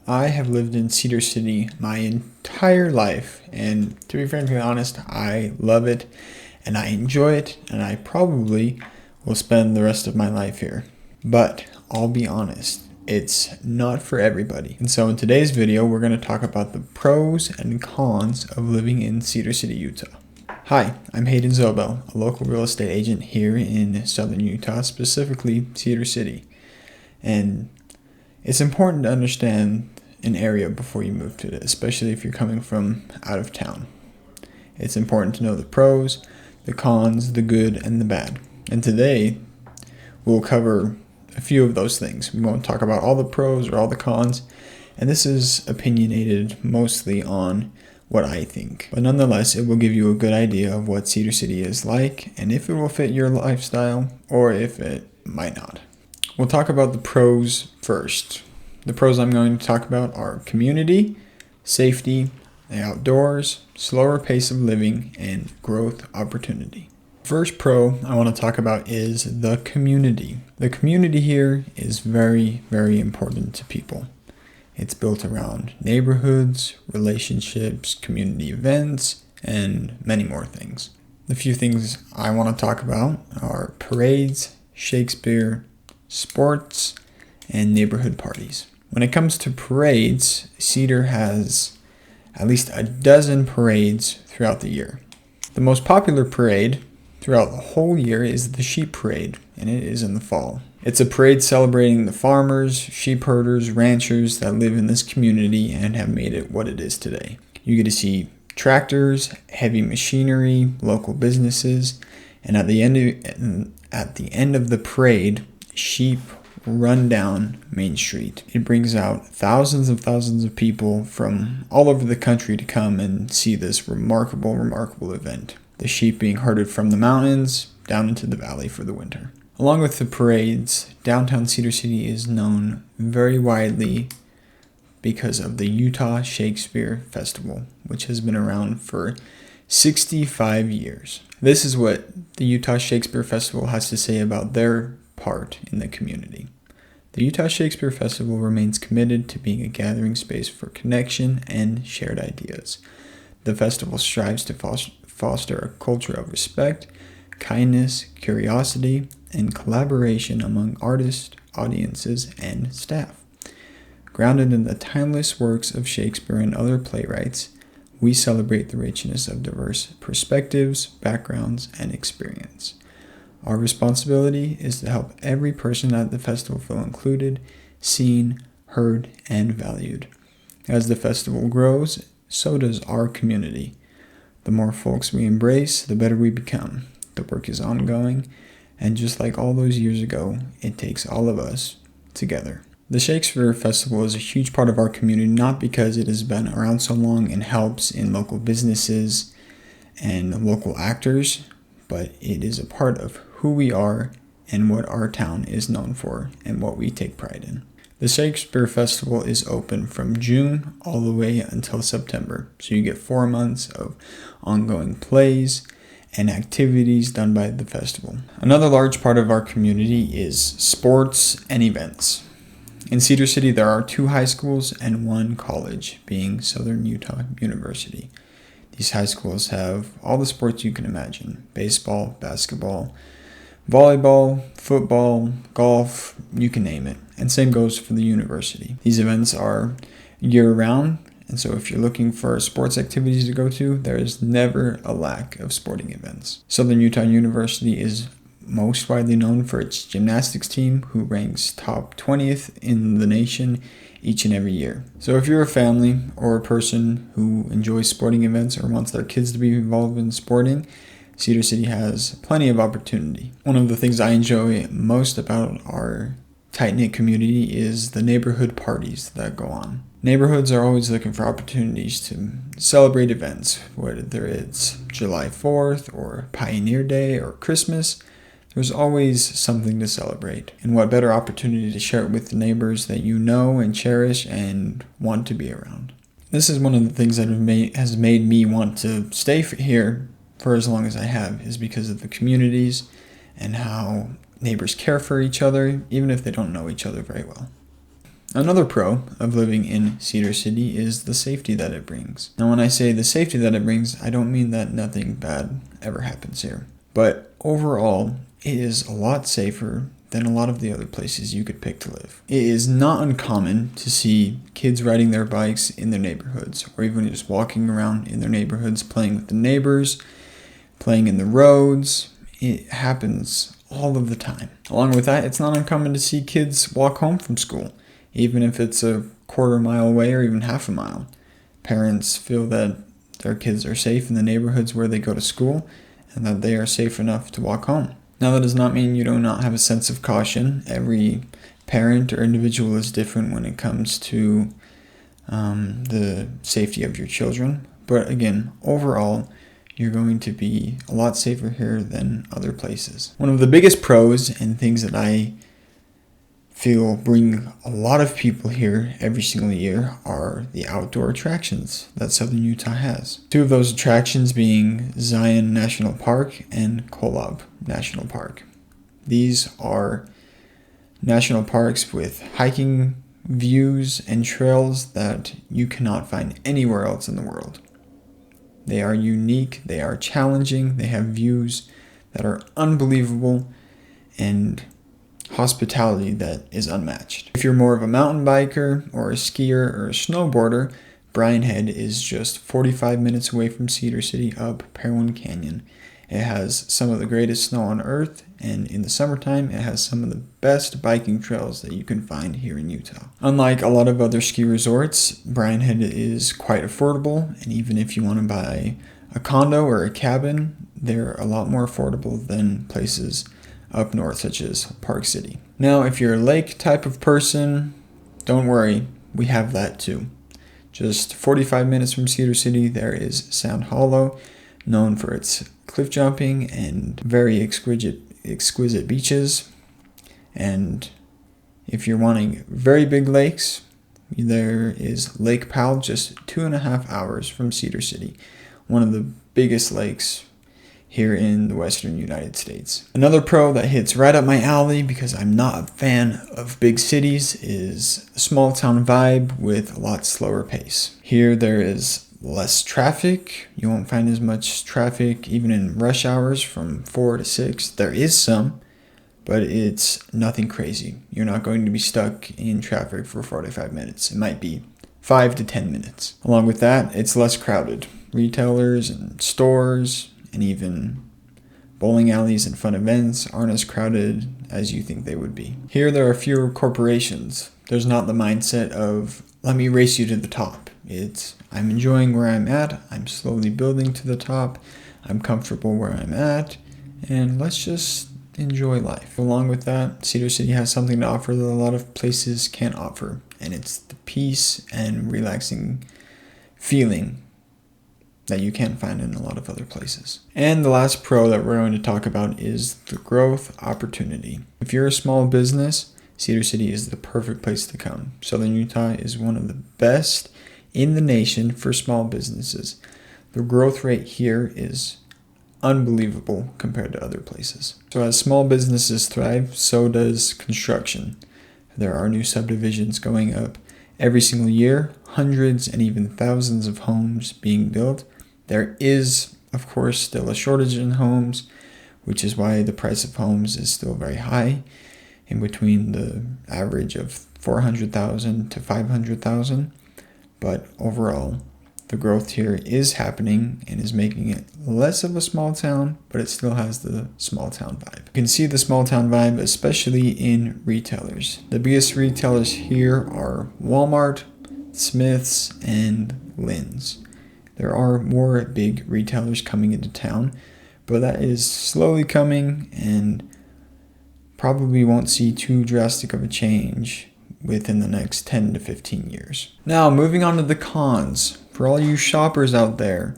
I have lived in Cedar City my entire life, and to be frankly honest, I love it and I enjoy it, and I probably will spend the rest of my life here. But I'll be honest, it's not for everybody. And so in today's video, we're going to talk about the pros and cons of living in Cedar City, Utah. Hi, I'm Hayden Zobel, a local real estate agent here in southern Utah, specifically Cedar City. And it's important to understand an area before you move to it, especially if you're coming from out of town. It's important to know the pros, the cons, the good, and the bad. And today, we'll cover a few of those things. We won't talk about all the pros or all the cons, and this is opinionated mostly on what I think. But nonetheless, it will give you a good idea of what Cedar City is like, and if it will fit your lifestyle, or if it might not. We'll talk about the pros first. The pros I'm going to talk about are community, safety, the outdoors, slower pace of living, and growth opportunity. First pro I want to talk about is the community. The community here is very, very important to people. It's built around neighborhoods, relationships, community events, and many more things. The few things I want to talk about are parades, Shakespeare, sports, and neighborhood parties. When it comes to parades, Cedar has at least a dozen parades throughout the year. The most popular parade throughout the whole year is the Sheep Parade, and it is in the fall. It's a parade celebrating the farmers, sheep herders, ranchers that live in this community and have made it what it is today. You get to see tractors, heavy machinery, local businesses, and at the end of the parade, sheep run down Main Street. It brings out thousands of people from all over the country to come and see this remarkable event. The sheep being herded from the mountains down into the valley for the winter. Along with the parades, downtown Cedar City is known very widely because of the Utah Shakespeare Festival, which has been around for 65 years. This is what the Utah Shakespeare Festival has to say about their part in the community. The Utah Shakespeare Festival remains committed to being a gathering space for connection and shared ideas. The festival strives to foster a culture of respect, kindness, curiosity, and collaboration among artists, audiences, and staff. Grounded in the timeless works of Shakespeare and other playwrights, we celebrate the richness of diverse perspectives, backgrounds, and experience. Our responsibility is to help every person at the festival feel included, seen, heard, and valued. As the festival grows, so does our community. The more folks we embrace, the better we become. The work is ongoing, and just like all those years ago, it takes all of us together. The Shakespeare Festival is a huge part of our community, not because it has been around so long and helps in local businesses and local actors, but it is a part of who we are and what our town is known for and what we take pride in. The Shakespeare Festival is open from June all the way until September, so you get 4 months of ongoing plays and activities done by the festival. Another large part of our community is sports and events. In Cedar City, there are 2 high schools and 1 college, being Southern Utah University. These high schools have all the sports you can imagine: baseball, basketball, volleyball, football, golf, you can name it. And same goes for the university. These events are year-round, and so if you're looking for sports activities to go to, there is never a lack of sporting events. Southern Utah University is most widely known for its gymnastics team, who ranks top 20th in the nation each and every year. So if you're a family or a person who enjoys sporting events or wants their kids to be involved in sporting, Cedar City has plenty of opportunity. One of the things I enjoy most about our tight-knit community is the neighborhood parties that go on. Neighborhoods are always looking for opportunities to celebrate events, whether it's July 4th or Pioneer Day or Christmas. There's always something to celebrate. And what better opportunity to share it with the neighbors that you know and cherish and want to be around. This is one of the things that has made me want to stay here for as long as I have, is because of the communities and how neighbors care for each other, even if they don't know each other very well. Another pro of living in Cedar City is the safety that it brings. Now, when I say the safety that it brings, I don't mean that nothing bad ever happens here. But overall, it is a lot safer than a lot of the other places you could pick to live. It is not uncommon to see kids riding their bikes in their neighborhoods, or even just walking around in their neighborhoods, playing with the neighbors, playing in the roads. It happens all of the time. Along with that, it's not uncommon to see kids walk home from school, even if it's a quarter mile away or even half a mile. Parents feel that their kids are safe in the neighborhoods where they go to school and that they are safe enough to walk home. Now, that does not mean you do not have a sense of caution. Every parent or individual is different when it comes to the safety of your children. But again, overall, you're going to be a lot safer here than other places. One of the biggest pros and things that I feel bring a lot of people here every single year are the outdoor attractions that Southern Utah has. Two of those attractions being Zion National Park and Kolob National Park. These are national parks with hiking views and trails that you cannot find anywhere else in the world. They are unique, they are challenging, they have views that are unbelievable, and hospitality that is unmatched. If you're more of a mountain biker or a skier or a snowboarder, Bryan Head is just 45 minutes away from Cedar City up Parowan Canyon. It has some of the greatest snow on earth, and in the summertime, it has some of the best biking trails that you can find here in Utah. Unlike a lot of other ski resorts, Bryan Head is quite affordable, and even if you want to buy a condo or a cabin, they're a lot more affordable than places up north, such as Park City. Now, if you're a lake type of person, don't worry, we have that too. Just 45 minutes from Cedar City, there is Sand Hollow, known for its cliff jumping and very exquisite beaches. And if you're wanting very big lakes, there is Lake Powell, just 2.5 hours from Cedar City, one of the biggest lakes here in the western United States. Another pro that hits right up my alley because I'm not a fan of big cities is a small town vibe with a lot slower pace. Here there is less traffic. You won't find as much traffic even in rush hours from 4 to 6. There is some, but it's nothing crazy. You're not going to be stuck in traffic for 45 minutes. It might be 5 to 10 minutes. Along with that, it's less crowded. Retailers and stores and even bowling alleys and fun events aren't as crowded as you think they would be. Here there are fewer corporations. There's not the mindset of, let me race you to the top. It's, I'm enjoying where I'm at, I'm slowly building to the top, I'm comfortable where I'm at, and let's just enjoy life. Along with that, Cedar City has something to offer that a lot of places can't offer, and it's the peace and relaxing feeling that you can't find in a lot of other places. And the last pro that we're going to talk about is the growth opportunity. If you're a small business, Cedar City is the perfect place to come. Southern Utah is one of the best in the nation for small businesses. The growth rate here is unbelievable compared to other places. So as small businesses thrive, so does construction. There are new subdivisions going up every single year, hundreds and even thousands of homes being built. There is, of course, still a shortage in homes, which is why the price of homes is still very high, in between the average of $400,000 to $500,000. But overall, the growth here is happening and is making it less of a small town, but it still has the small town vibe. You can see the small town vibe, especially in retailers. The biggest retailers here are Walmart, Smith's, and Lynn's. There are more big retailers coming into town, but that is slowly coming and probably won't see too drastic of a change within the next 10 to 15 years. Now, moving on to the cons. For all you shoppers out there,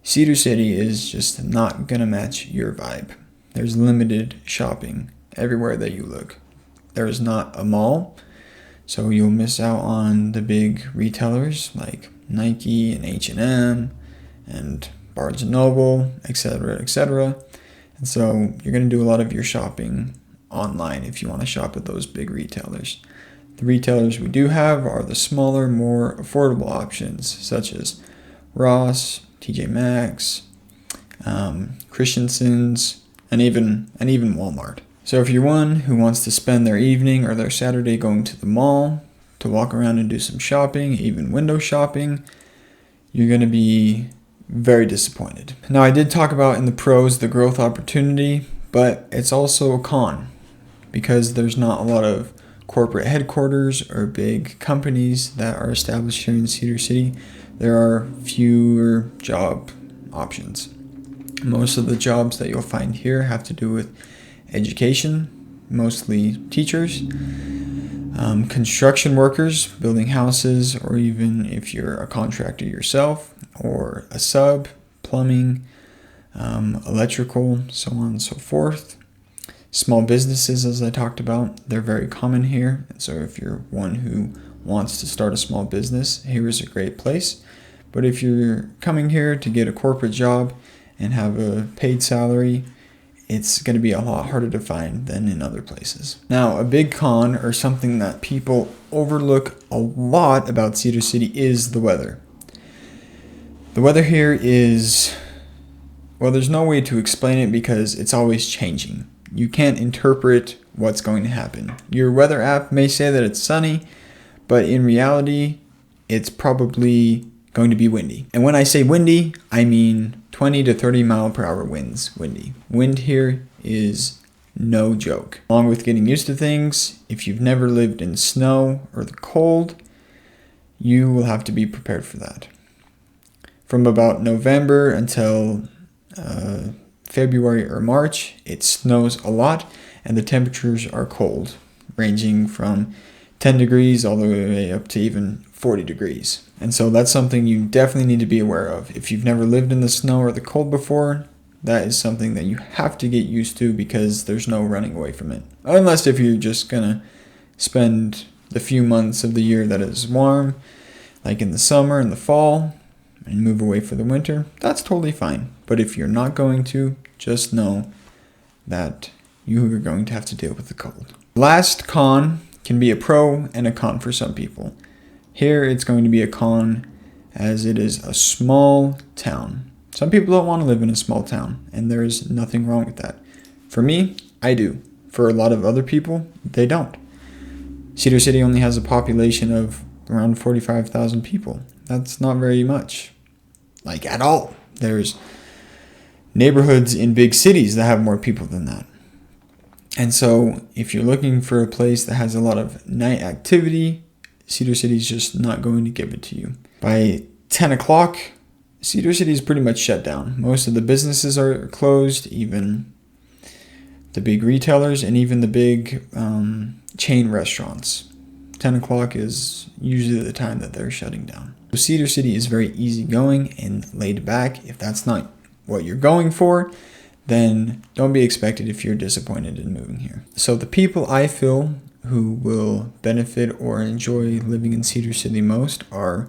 Cedar City is just not gonna match your vibe. There's limited shopping everywhere that you look. There is not a mall, so you'll miss out on the big retailers like Nike and H&M and Barnes & Noble, etc., etc. And so you're going to do a lot of your shopping online if you want to shop at those big retailers. The retailers we do have are the smaller, more affordable options, such as Ross, TJ Maxx, Christensen's, and even Walmart. So if you're one who wants to spend their evening or their Saturday going to the mall to walk around and do some shopping, even window shopping, you're going to be very disappointed. Now, I did talk about in the pros the growth opportunity, but it's also a con because there's not a lot of corporate headquarters or big companies that are established here in Cedar City. There are fewer job options. Most of the jobs that you'll find here have to do with education, mostly teachers, construction workers, building houses, or even if you're a contractor yourself, or a sub, plumbing, electrical, so on and so forth. Small businesses, as I talked about, they're very common here. And so if you're one who wants to start a small business, here is a great place. But if you're coming here to get a corporate job and have a paid salary, it's going to be a lot harder to find than in other places. Now, a big con, or something that people overlook a lot about Cedar City, is the weather. The weather here is, well, there's no way to explain it because it's always changing. You can't interpret what's going to happen. Your weather app may say that it's sunny, but in reality, it's probably going to be windy. And when I say windy, I mean 20 to 30 mile per hour winds windy. Wind here is no joke. Along with getting used to things, if you've never lived in snow or the cold, you will have to be prepared for that. From about November until February or March, it snows a lot and the temperatures are cold, ranging from 10 degrees all the way up to even 40 degrees. And so that's something you definitely need to be aware of. If you've never lived in the snow or the cold before, that is something that you have to get used to because there's no running away from it. Unless if you're just gonna spend the few months of the year that is warm, like in the summer and the fall, and move away for the winter, that's totally fine. But if you're not going to, just know that you are going to have to deal with the cold. Last con can be a pro and a con for some people. Here it's going to be a con as it is a small town. Some people don't want to live in a small town, and there is nothing wrong with that. For me, I do. For a lot of other people, they don't. Cedar City only has a population of around 45,000 people. That's not very much, like at all. There's neighborhoods in big cities that have more people than that. And so if you're looking for a place that has a lot of night activity, Cedar City is just not going to give it to you. By 10 o'clock, Cedar City is pretty much shut down. Most of the businesses are closed, even the big retailers and even the big chain restaurants. 10 o'clock is usually the time that they're shutting down. So Cedar City is very easygoing and laid back. If that's not what you're going for, then don't be expected if you're disappointed in moving here. So the people I feel who will benefit or enjoy living in Cedar City most are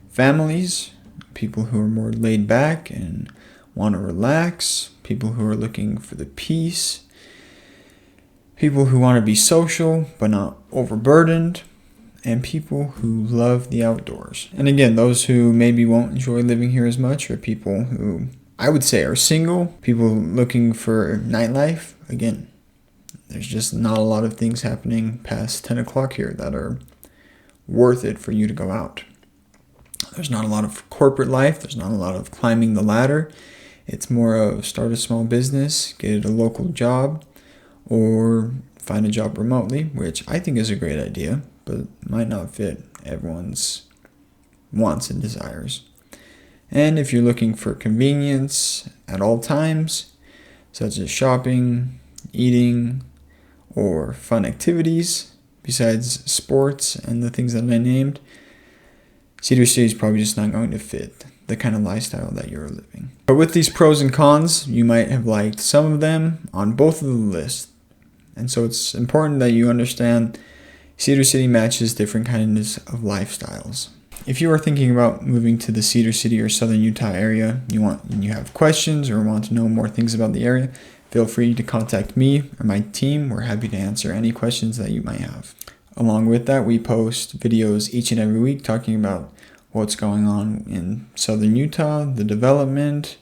families, people who are more laid back and want to relax, people who are looking for the peace, people who want to be social but not overburdened, and people who love the outdoors. And again, those who maybe won't enjoy living here as much are people who I would say are single, people looking for nightlife. Again, there's just not a lot of things happening past 10 o'clock here that are worth it for you to go out. There's not a lot of corporate life. There's not a lot of climbing the ladder. It's more of start a small business, get a local job, or find a job remotely, which I think is a great idea, but might not fit everyone's wants and desires. And if you're looking for convenience at all times, such as shopping, eating, or fun activities, besides sports and the things that I named, Cedar City is probably just not going to fit the kind of lifestyle that you're living. But with these pros and cons, you might have liked some of them on both of the lists. And so it's important that you understand Cedar City matches different kinds of lifestyles. If you are thinking about moving to the Cedar City or Southern Utah area, you have questions or want to know more things about the area, feel free to contact me or my team. We're happy to answer any questions that you might have. Along with that, we post videos each and every week talking about what's going on in southern Utah, the development,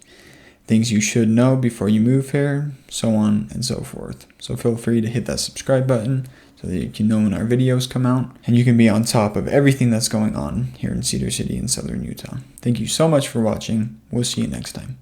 things you should know before you move here, so on and so forth. So feel free to hit that subscribe button so that you can know when our videos come out, and you can be on top of everything that's going on here in Cedar City in southern Utah. Thank you so much for watching. We'll see you next time.